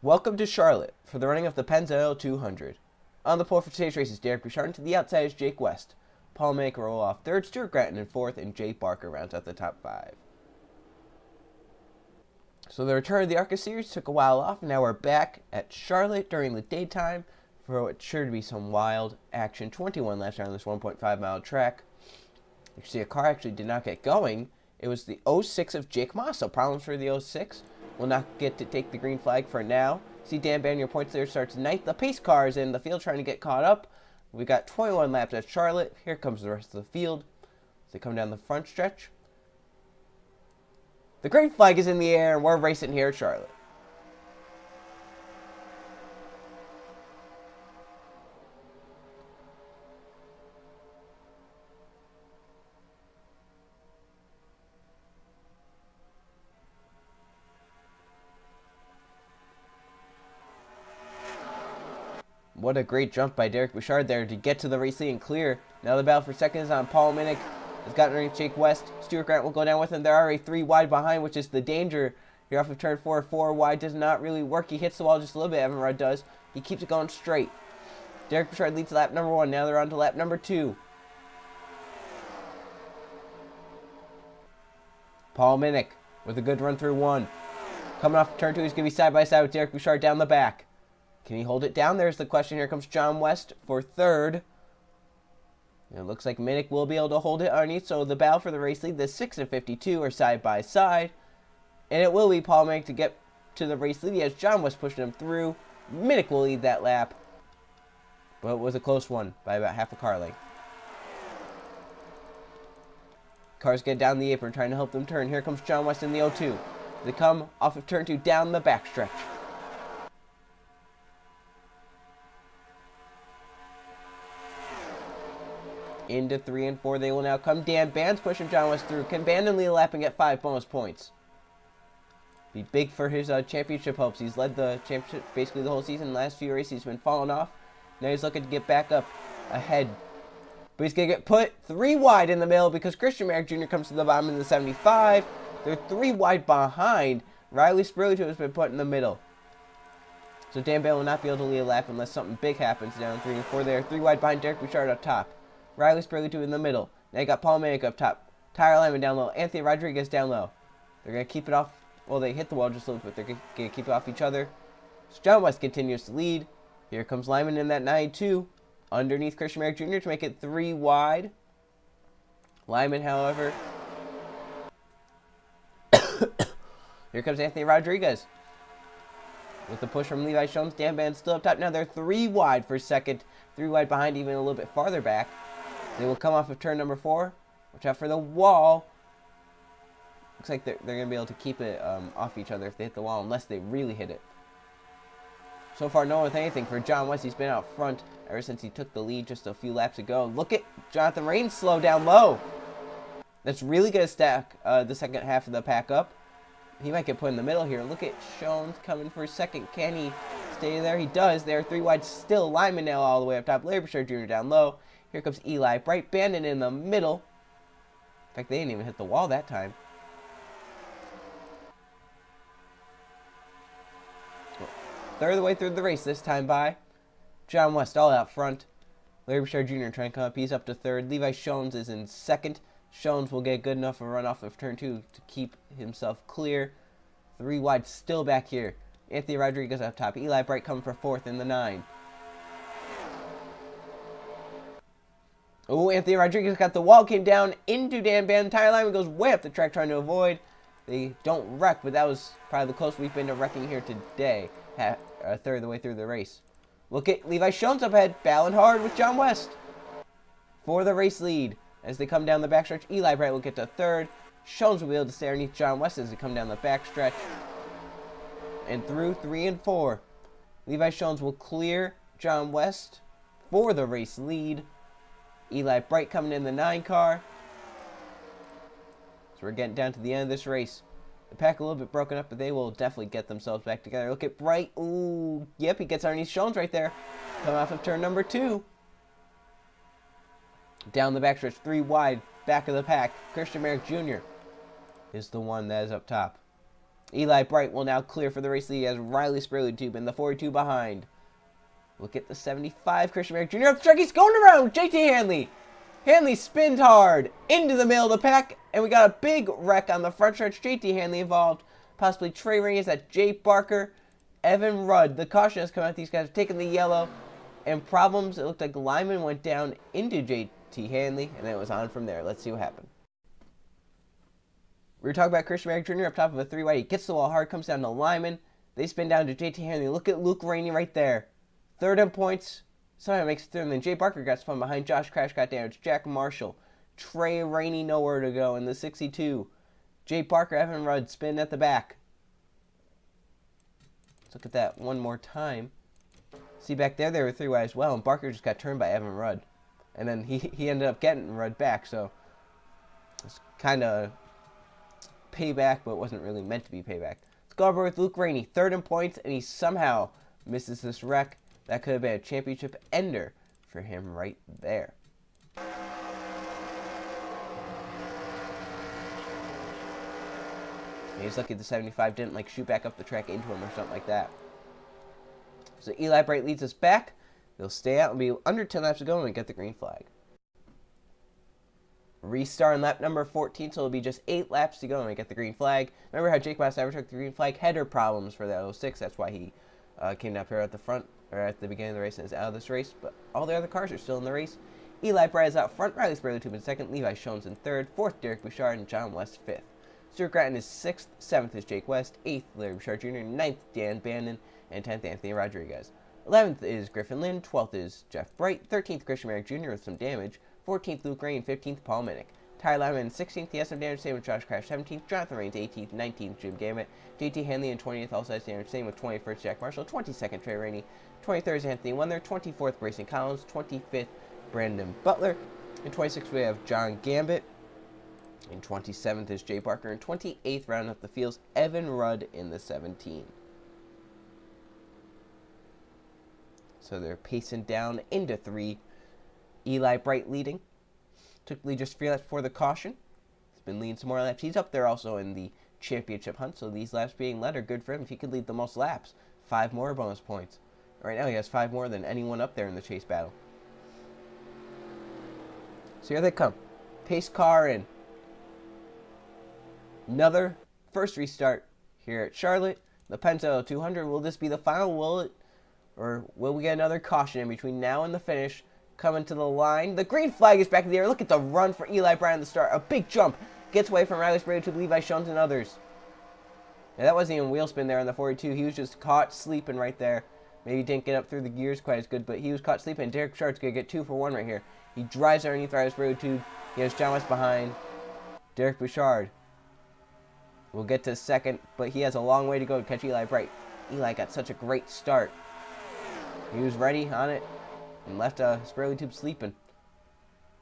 Welcome to Charlotte for the running of the Pennzoil 200. On the pole for today's race is Derek Bouchard, and to the outside is Jake West. Paul Manick roll off third, Stuart Gratton in fourth, and Jay Barker rounds out the top five. So the return of the ARCA series took a while off, and now we're back at Charlotte during the daytime for what's sure to be some wild action. 21 laps around this 1.5 mile track. You can see a car actually did not get going. It was the 06 of Jake Moss, so problems for the 06. Will not get to take the green flag for now. See Dan Bannier points there, starts ninth. The pace car is in the field trying to get caught up. We got 21 laps at Charlotte. Here comes the rest of the field as they come down the front stretch. The green flag is in the air, and we're racing here at Charlotte. What a great jump by Derek Bouchard there to get to the race lead and clear. Now the battle for second is on Paul Manick. Has got underneath Jake West. Stuart Grant will go down with him. They're already 3 wide behind, which is the danger. Here off of turn 4. 4 wide does not really work. He hits the wall just a little bit. Evan Rudd does. He keeps it going straight. Derek Bouchard leads lap number 1. Now they're on to lap number 2. Paul Manick with a good run through 1. Coming off turn 2, he's going to be side by side with Derek Bouchard down the back. Can he hold it down? There's the question. Here comes John West for third. And it looks like Manick will be able to hold it underneath. So the battle for the race lead, the 6 and 52 are side by side. And it will be Paul Manick to get to the race lead. He has John West pushing him through. Manick will lead that lap. But it was a close one by about half a car length. Cars get down the apron trying to help them turn. Here comes John West in the 02. They come off of turn 2 down the backstretch. Into 3 and 4 they will now come. Dan Band's pushing John West through. Can Bandon lead a lap and get 5 bonus points? Be big for his championship hopes. He's led the championship basically the whole season. Last few races he's been falling off. Now he's looking to get back up ahead. But he's going to get put 3 wide in the middle because Christian Merrick Jr. comes to the bottom in the 75. They're 3 wide behind. Riley Spurley has been put in the middle. So Dan Bandon will not be able to lead a lap unless something big happens down 3 and 4 there. 3 wide behind Derek Bouchard up top. Riley Spurley in the middle. Now you got Paul Manick up top. Tyler Lyman down low. Anthony Rodriguez down low. They're going to keep it off. Well, they hit the wall just a little bit. They're going to keep it off each other. So John West continues to lead. Here comes Lyman in that 9-2. Underneath Christian Merrick Jr. to make it 3 wide. Lyman, however. Here comes Anthony Rodriguez. With the push from Levi Jones. Dan Band's still up top. Now they're 3 wide for second. 3 wide behind, even a little bit farther back. They will come off of turn number 4. Watch out for the wall. Looks like they're going to be able to keep it off each other if they hit the wall, unless they really hit it. So far, no one with anything for John West. He's been out front ever since he took the lead just a few laps ago. Look at Jonathan Raines slow down low. That's really going to stack the second half of the pack up. He might get put in the middle here. Look at Jones coming for a second. Can he stay there? He does. They're 3 wide still. Lyman now all the way up top. Larry Bouchard Jr. down low. Here comes Eli Bright. Bandon in the middle. In fact, they didn't even hit the wall that time. Third of the way through the race this time by John West all out front. Larry Bouchard Jr. trying to come up. He's up to third. Levi Jones is in second. Jones will get good enough of a run off of turn 2 to keep himself clear. 3 wide still back here. Anthony Rodriguez up top. Eli Bright coming for 4th in the 9. Oh, Anthony Rodriguez got the wall, came down into Dan Bandon. Tyler Lyman goes way up the track trying to avoid. They don't wreck, but that was probably the closest we've been to wrecking here today. A third of the way through the race. Look at Levi Jones up ahead, battling hard with John West for the race lead. As they come down the backstretch, Eli Bright will get to third. Jones will be able to stay underneath John West as they come down the backstretch. And through 3 and 4. Levi Jones will clear John West for the race lead. Eli Bright coming in the 9 car. So we're getting down to the end of this race. The pack a little bit broken up, but they will definitely get themselves back together. Look at Bright. Ooh, yep, he gets underneath Jones right there. Coming off of turn number 2. Down the backstretch, 3 wide, back of the pack. Christian Merrick Jr. is the one that is up top. Eli Bright will now clear for the race lead as Riley Spurley-Tube in the 42 behind. Look at the 75. Christian Merrick Jr. up the track. He's going around JT Hanley. Hanley spins hard into the middle of the pack, and we got a big wreck on the front stretch. JT Hanley involved. Possibly Trey Rainey. Is that Jay Barker? Evan Rudd. The caution has come out. These guys have taken the yellow. And problems. It looked like Lyman went down into JT Hanley, and then it was on from there. Let's see what happened. We were talking about Christian Merrick Jr. up top of a 3-wide. He gets the wall hard, comes down to Lyman. They spin down to JT Hanley. Look at Luke Rainey right there. Third in points. Somehow makes it through. And then Jay Barker got spun behind. Josh Crash got damaged. Jack Marshall. Trey Rainey nowhere to go in the 62. Jay Barker, Evan Rudd spin at the back. Let's look at that one more time. See back there, they were 3-wide as well. And Barker just got turned by Evan Rudd. And then he ended up getting Rudd back. So it's kind of payback, but it wasn't really meant to be payback. Let's go over with Luke Rainey. Third in points, and he somehow misses this wreck. That could have been a championship ender for him right there. He's lucky the 75 didn't like shoot back up the track into him or something like that. So Eli Bright leads us back. They'll stay out and be under 10 laps to go and we get the green flag. Restart on lap number 14, so it'll be just 8 laps to go and we get the green flag. Remember how Jake West overtook the green flag? Header problems for the 06. That's why he came up here at the front, or at the beginning of the race, and is out of this race. But all the other cars are still in the race. Eli Bright is out front. Riley Spurley-Tube in second. Levi Schoen's in third. Fourth, Derek Bouchard, and John West fifth. Stuart Gratton is sixth. Seventh is Jake West. Eighth, Larry Bouchard Jr. Ninth, Dan Bannon. And 10th, Anthony Rodriguez. 11th is Griffin Lynn. 12th is Jeff Bright. 13th, Christian Merrick Jr. with some damage. 14th, Luke Rain. 15th, Paul Minnick. Tyler Lyman 16th, he has some damage, same with Josh Crash 17th, Jonathan Rains 18th, 19th, Jim Gamet, JT Hanley in 20th, also has damage, same with 21st, Jack Marshall, 22nd, Trey Rainey, 23rd is Anthony Wendler, 24th, Grayson Collins, 25th, Brandon Butler, in 26th we have John Gambit, in 27th is Jay Barker, and 28th, rounding up the fields, Evan Rudd in the 17. So they're pacing down into 3, Eli Bright leading. Took the lead just 3 laps before the caution. He's been leading some more laps. He's up there also in the championship hunt, so these laps being led are good for him. If he could lead the most laps, 5 more bonus points. Right now he has 5 more than anyone up there in the chase battle. So here they come. Pace car in. Another first restart here at Charlotte. The Pennzoil 200. Will this be the final? Will it? Or will we get another caution in between now and the finish? Coming to the line. The green flag is back in the air. Look at the run for Eli Bright at the start. A big jump. Gets away from Riley Spurley to Levi Schoens and others. Now, that wasn't even wheel spin there on the 42. He was just caught sleeping right there. Maybe didn't get up through the gears quite as good, but he was caught sleeping. Derek Bouchard's going to get 2 for 1 right here. He drives underneath Riley Spurley tube. He has John West behind. Derek Bouchard will get to second, but he has a long way to go to catch Eli Bright. Eli got such a great start. He was ready on it. And left Spurley-Tube sleeping.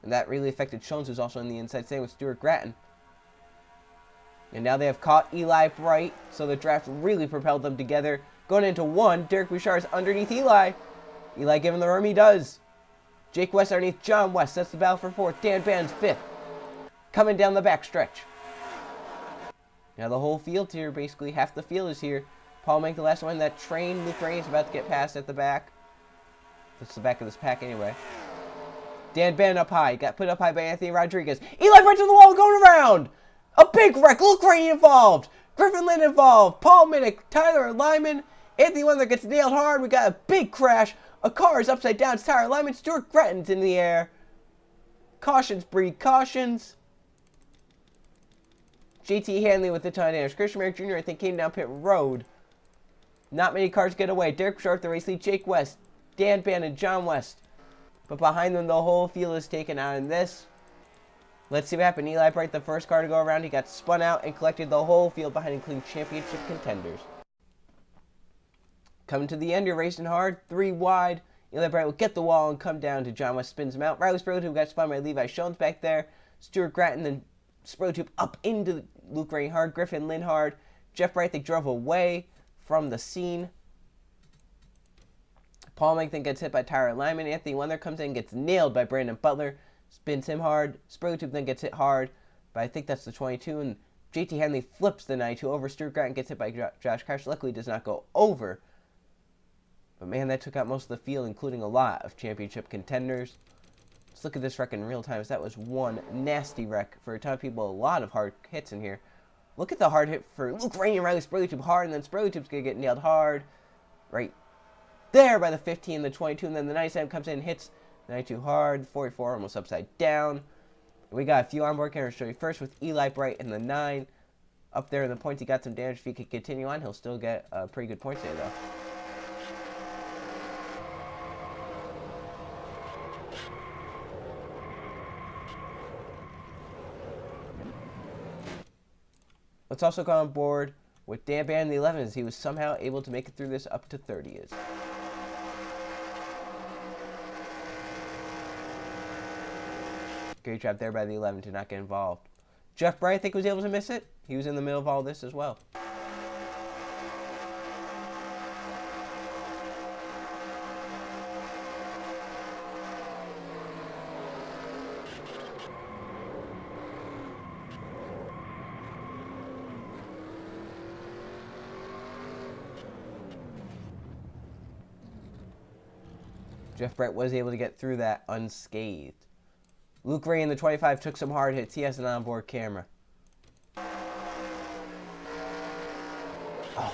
And that really affected Schoens, who's also on the inside, same with Stuart Gratton. And now they have caught Eli Bright, so the draft really propelled them together. Going into 1, Derek Bouchard is underneath Eli. Eli giving the room he does. Jake West underneath John West. That's the battle for 4th. Dan Bannon's 5th. Coming down the back stretch. Now the whole field here, basically half the field is here. Paul Mink, the last one. That train, Luke Rainey is about to get past at the back. That's the back of this pack anyway. Dan Bannon up high. Got put up high by Anthony Rodriguez. Eli Bright to the wall going around. A big wreck. Luke Rainey involved. Griffin Lynn involved. Paul Minnick. Tyler Lyman. Anthony Wendler gets nailed hard. We got a big crash. A car is upside down. It's Tyler Lyman. Stuart Gratton's in the air. Cautions breed cautions. JT Hanley with the ton of damage. Christian Merrick Jr. I think came down pit road. Not many cars get away. Derek Bouchard the race lead. Jake West. Dan Bannon, John West. But behind them, the whole field is taken out in this. Let's see what happened. Eli Bright, the first car to go around, he got spun out and collected the whole field behind, including championship contenders. Coming to the end, you're racing hard. 3 wide. Eli Bright will get the wall and come down to John West, spins him out. Riley Spurley-Tube got spun by Levi Schoens back there. Stuart Gratton, then Spurley-Tube up into Luke Rainey hard. Griffin Lynn hard. Jeff Bright, they drove away from the scene. Paul Mink then gets hit by Tyler Lyman. Anthony Wendler comes in and gets nailed by Brandon Butler. Spins him hard. Spurley-Tube then gets hit hard. But I think that's the 22. And JT Henley flips the 92 over. Stuart Grattan gets hit by Josh Karsh. Luckily, does not go over. But man, that took out most of the field, including a lot of championship contenders. Let's look at this wreck in real time. That was one nasty wreck for a ton of people. A lot of hard hits in here. Look at the hard hit for Luke Rainey and Riley Spurley-Tube hard, and then Spurley-Tube's going to get nailed hard right there by the 15, the 22, and then the 97 comes in and hits the 92 hard, 44 almost upside down. And we got a few onboard cameras to show you. First with Eli Bright in the 9. Up there in the points, he got some damage. If he could continue on, he'll still get a pretty good points there, though. Let's also go on board with Dan Band in the 11 as he was somehow able to make it through this up to 30s. Great job there by the 11 to not get involved. Jeff Bright, I think, was able to miss it. He was in the middle of all this as well. Jeff Bright was able to get through that unscathed. Luke Ray in the 25 took some hard hits. He has an onboard camera. Oh.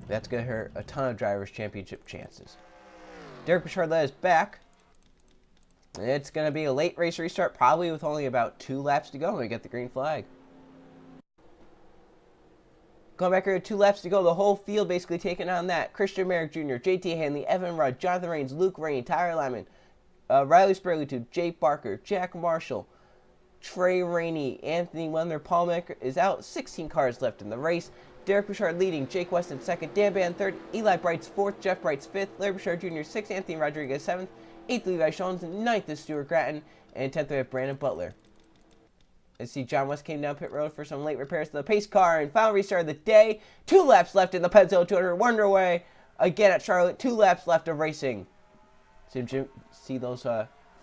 That's going to hurt a ton of drivers' championship chances. Derek Bouchard led us back. It's going to be a late race restart, probably with only about 2 laps to go when we get the green flag. Going back here, 2 laps to go. The whole field basically taking on that. Christian Merrick Jr., JT Hanley, Evan Rudd, Jonathan Rains, Luke Rain, Tyler Lyman, Riley Spurley-Tube, Jake Barker, Jack Marshall, Trey Rainey, Anthony Wendler. Paul Maker is out. 16 cars left in the race. Derek Bouchard leading, Jake Weston second, Dan Band third, Eli Bright's fourth, Jeff Bright's fifth, Larry Bouchard Jr. sixth, Anthony Rodriguez seventh, eighth Levi Schoens, ninth is Stuart Grattan, and 10th we have Brandon Butler. Let's see, John West came down pit road for some late repairs to the pace car and final restart of the day. 2 laps left in the Pennzoil 200. We're underway again at Charlotte. 2 laps left of racing. So see those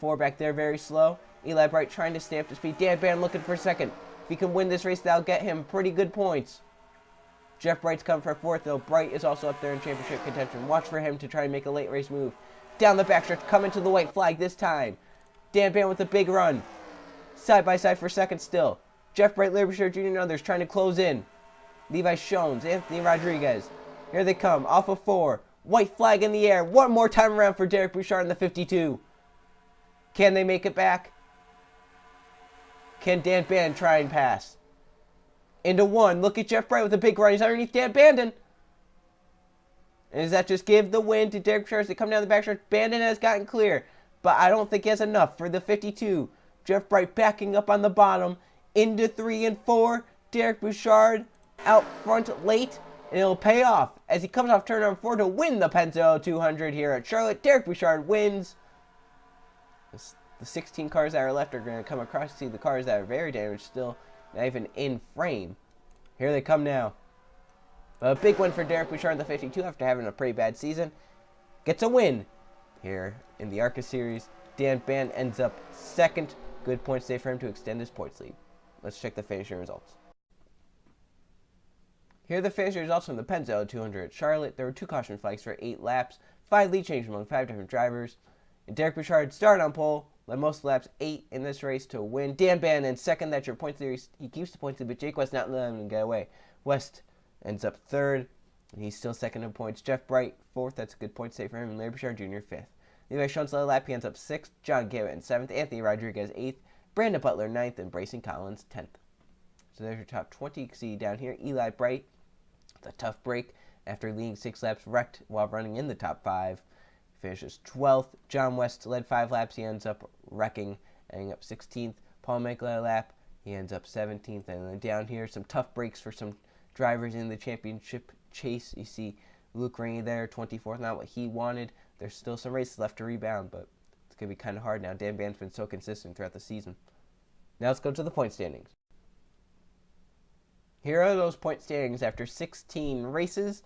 4 back there very slow. Eli Bright trying to stay up to speed. Dan Band looking for second. If he can win this race, that'll get him pretty good points. Jeff Bright's come for 4th, though. Bright is also up there in championship contention. Watch for him to try and make a late race move. Down the backstretch, coming to the white flag this time. Dan Band with a big run. Side by side for second still. Jeff Bright, Larry Bouchard Jr. and others trying to close in. Levi Schoens, Anthony Rodriguez. Here they come, off of 4. White flag in the air. One more time around for Derek Bouchard in the 52. Can they make it back? Can Dan Band try and pass? Into 1. Look at Jeff Bright with a big run. He's underneath Dan Bandon. And does that just give the win to Derek Bouchard as they come down the backstretch? Bandon has gotten clear, but I don't think he has enough for the 52. Jeff Bright backing up on the bottom. Into 3 and 4. Derek Bouchard out front late. And it'll pay off as he comes off turn number 4 to win the Pennzoil 200 here at Charlotte. Derek Bouchard wins. The 16 cars that are left are going to come across to see the cars that are very damaged still. Not even in frame. Here they come now. A big win for Derek Bouchard in the 52 after having a pretty bad season. Gets a win here in the ARCA series. Dan Band ends up second. Good points day for him to extend his points lead. Let's check the finishing results. Here are the finishing results from the Pennzoil 200 at Charlotte. There were 2 caution flags for 8 laps, 5 lead changes among 5 different drivers. And Derek Bouchard started on pole, led most of the laps, 8 in this race to win. Dan Band in second. That's your points lead. He keeps the points lead, but Jake West not letting him get away. West ends up third, and he's still second in points. Jeff Bright, 4th. That's a good point save for him. And Larry Bouchard Jr., 5th. Levi Schoens led a lap. He ends up 6th. John Gavitt in 7th. Anthony Rodriguez, 8th. Brandon Butler, 9th. And Brayson Collins, 10th. So there's your top 20. You can see down here, Eli Bright, the tough break after leading 6 laps, wrecked while running in the top 5. Finishes 12th. John West led 5 laps. He ends up wrecking, ending up 16th. Paul Make led a lap. He ends up 17th. And then down here, some tough breaks for some drivers in the championship chase. You see Luke Rainey there, 24th. Not what he wanted. There's still some races left to rebound, but it's going to be kind of hard now. Dan Band's been so consistent throughout the season. Now let's go to the point standings. Here are those point standings after 16 races.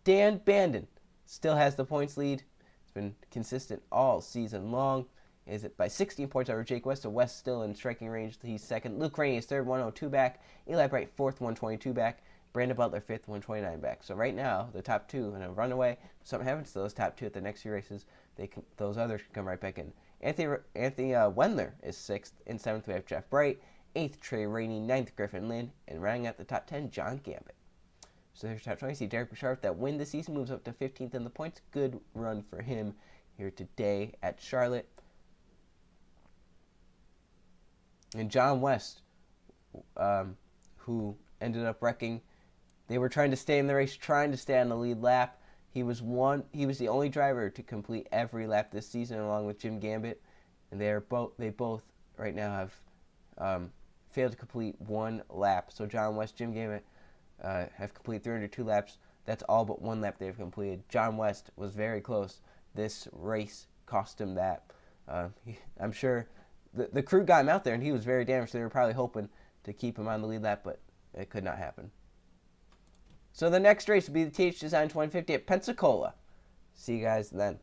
Dan Bandon still has the points lead. It's been consistent all season long. Is it by 16 points over Jake West, so West still in striking range. He's second. Luke Rainey is third, 102 back. Eli Bright fourth, 122 back. Brandon Butler fifth, 129 back. So right now, the top two in a runaway. If something happens to those top two at the next few races, those others can come right back in. Anthony Wendler is sixth. In seventh, we have Jeff Bright. Eighth, Trey Rainey. Ninth, Griffin Lynn. And rounding out the top 10, John Gambit. So there's top 20. See Derek Bouchard, that win this season, moves up to 15th in the points. Good run for him here today at Charlotte. And John West, who ended up wrecking. They were trying to stay in the race, trying to stay on the lead lap. He was the only driver to complete every lap this season, along with Jim Gambit. And they both right now have failed to complete one lap. So John West, Jim Gambit have completed 302 laps. That's all but one lap they've completed. John West was very close. This race cost him that. I'm sure the crew got him out there, and he was very damaged. So they were probably hoping to keep him on the lead lap, but it could not happen. So the next race will be the TH Design 150 at Pensacola. See you guys then.